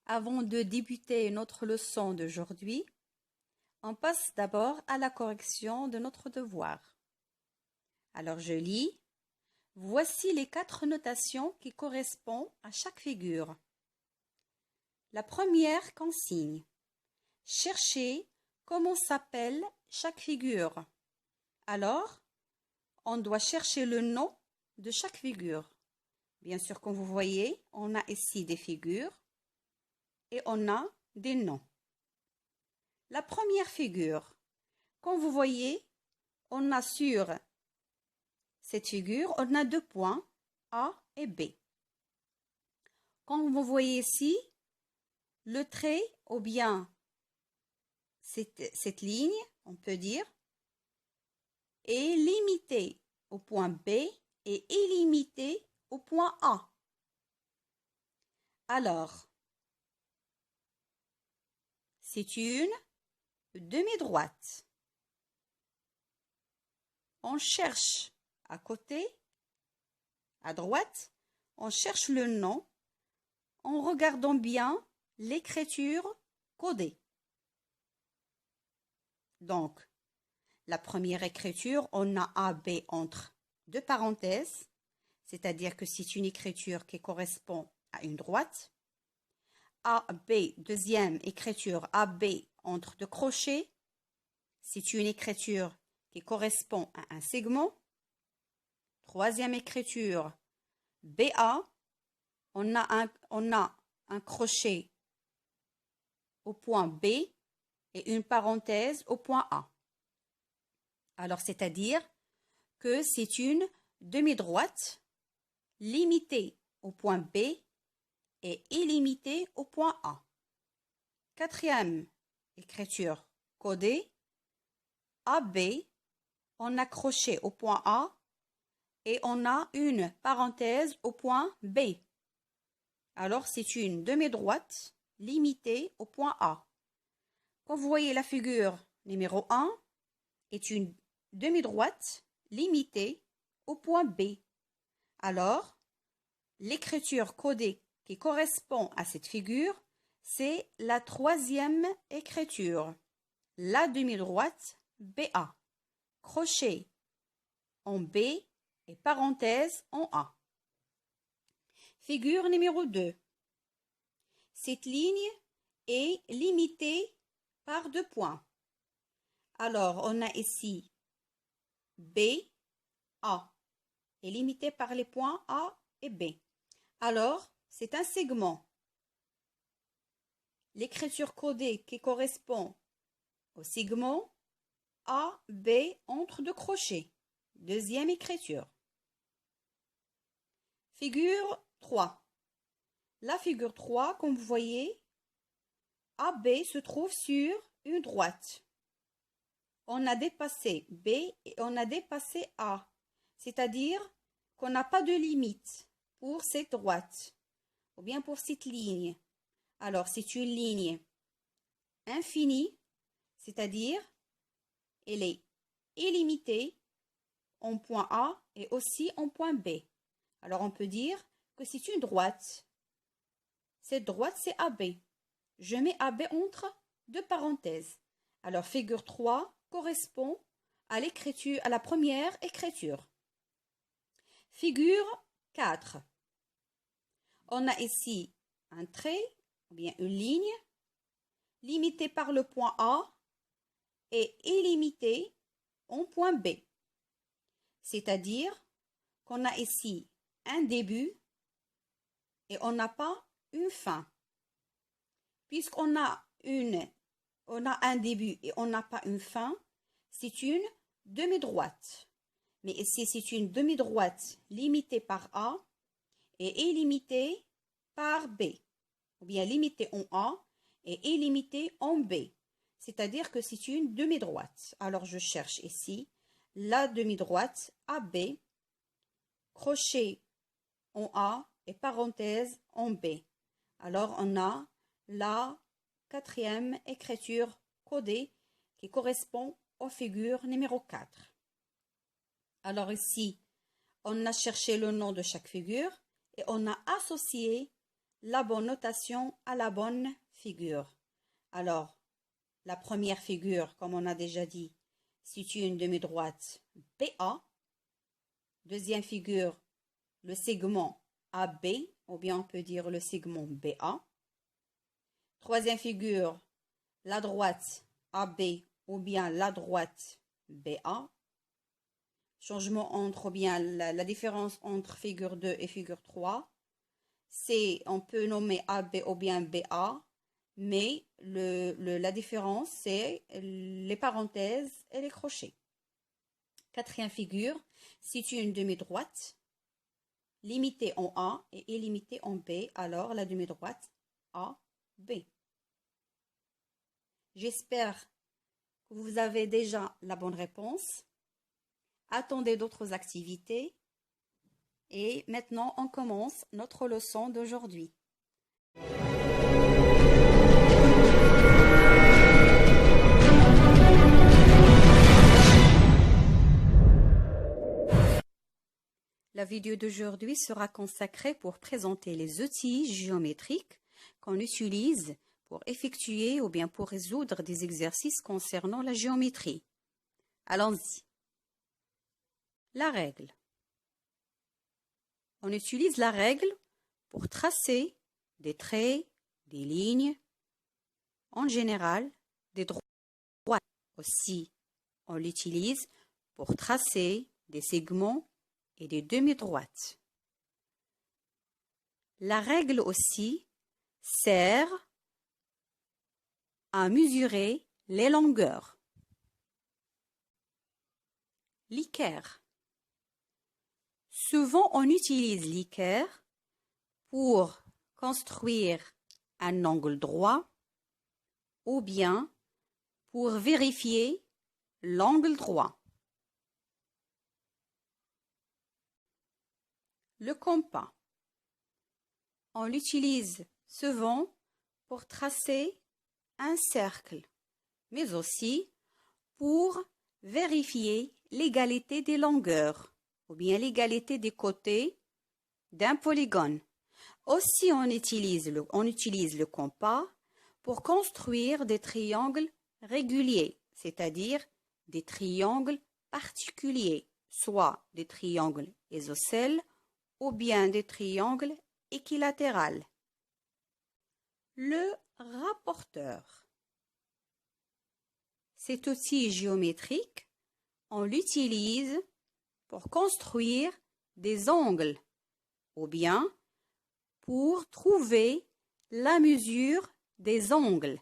Avant de débuter notre leçon d'aujourd'hui, on passe d'abord à la correction de notre devoir. Alors je lis. Voici les 4 notations qui correspondent à chaque figure. La première consigne. Cherchez comment s'appelle chaque figure. Alors, on doit chercher le nom de chaque figure. Bien sûr, comme vous voyez, on a ici des figures et on a des noms. La première figure, comme vous voyez, on a sur cette figure, on a 2 points, A et B. Comme vous voyez ici, le trait ou bien cette ligne, on peut dire, est limitée au point B et illimitée au point A. Alors, c'est une demi-droite. On cherche à côté, à droite, on cherche le nom en regardant bien l'écriture codée. Donc, la première écriture, on a AB entre 2 parenthèses, c'est-à-dire que c'est une écriture qui correspond à une droite. AB, deuxième écriture, AB entre 2 crochets, c'est une écriture qui correspond à un segment. Troisième écriture, BA, on a un crochet au point B et une parenthèse au point A. Alors, c'est-à-dire que c'est une demi-droite limitée au point B et illimitée au point A. Quatrième écriture codée, AB, on a crochet au point A et on a une parenthèse au point B. Alors, c'est une demi-droite limitée au point A. Comme vous voyez, la figure numéro 1 est une demi-droite limitée au point B. Alors, l'écriture codée qui correspond à cette figure, c'est la troisième écriture, la demi-droite BA, crochet en B et parenthèse en A. Figure numéro 2. Cette ligne est limitée par 2 points. Alors, on a ici B, A, est limité par les points A et B. Alors, c'est un segment. L'écriture codée qui correspond au segment A, B entre 2 crochets. Deuxième écriture. Figure 3. La figure 3, comme vous voyez, AB se trouve sur une droite. On a dépassé B et on a dépassé A, c'est-à-dire qu'on n'a pas de limite pour cette droite ou bien pour cette ligne. Alors, c'est une ligne infinie, c'est-à-dire elle est illimitée en point A et aussi en point B. Alors, on peut dire que c'est une droite. Cette droite, c'est AB. Je mets AB entre 2 parenthèses. Alors, figure 3 correspond à l'écriture, à la première écriture. Figure 4. On a ici un trait, ou bien une ligne, limitée par le point A et illimitée en point B. C'est-à-dire qu'on a ici un début et on n'a pas une fin. Puisqu'on a un début et on n'a pas une fin, c'est une demi-droite. Mais ici, c'est une demi-droite limitée par A et illimitée par B. Ou bien limitée en A et illimitée en B. C'est-à-dire que c'est une demi-droite. Alors, je cherche ici la demi-droite AB, crochet en A et parenthèse en B. Alors, on a la quatrième écriture codée qui correspond aux figures numéro 4. Alors ici, on a cherché le nom de chaque figure et on a associé la bonne notation à la bonne figure. Alors, la première figure, comme on a déjà dit, situe une demi-droite BA. Deuxième figure, le segment AB, ou bien on peut dire le segment BA. Troisième figure, la droite AB ou bien la droite BA. Changement entre, ou bien la différence entre figure 2 et figure 3, c'est, on peut nommer AB ou bien BA, mais la différence, c'est les parenthèses et les crochets. Quatrième figure, situe une demi-droite, limitée en A et illimitée en B, alors la demi-droite AB. J'espère que vous avez déjà la bonne réponse. Attendez d'autres activités. Et maintenant, on commence notre leçon d'aujourd'hui. La vidéo d'aujourd'hui sera consacrée pour présenter les outils géométriques qu'on utilise pour effectuer ou bien pour résoudre des exercices concernant la géométrie. Allons-y. La règle. On utilise la règle pour tracer des traits, des lignes, en général des droites. Aussi, on l'utilise pour tracer des segments et des demi-droites. La règle aussi sert à mesurer les longueurs. L'équerre. Souvent, on utilise l'équerre pour construire un angle droit ou bien pour vérifier l'angle droit. Le compas. On l'utilise souvent pour tracer un cercle, mais aussi pour vérifier l'égalité des longueurs ou bien l'égalité des côtés d'un polygone. Aussi, on utilise le compas pour construire des triangles réguliers, c'est-à-dire des triangles particuliers, soit des triangles isocèles ou bien des triangles équilatérales. Le rapporteur. Cet outil géométrique, on l'utilise pour construire des angles ou bien pour trouver la mesure des angles.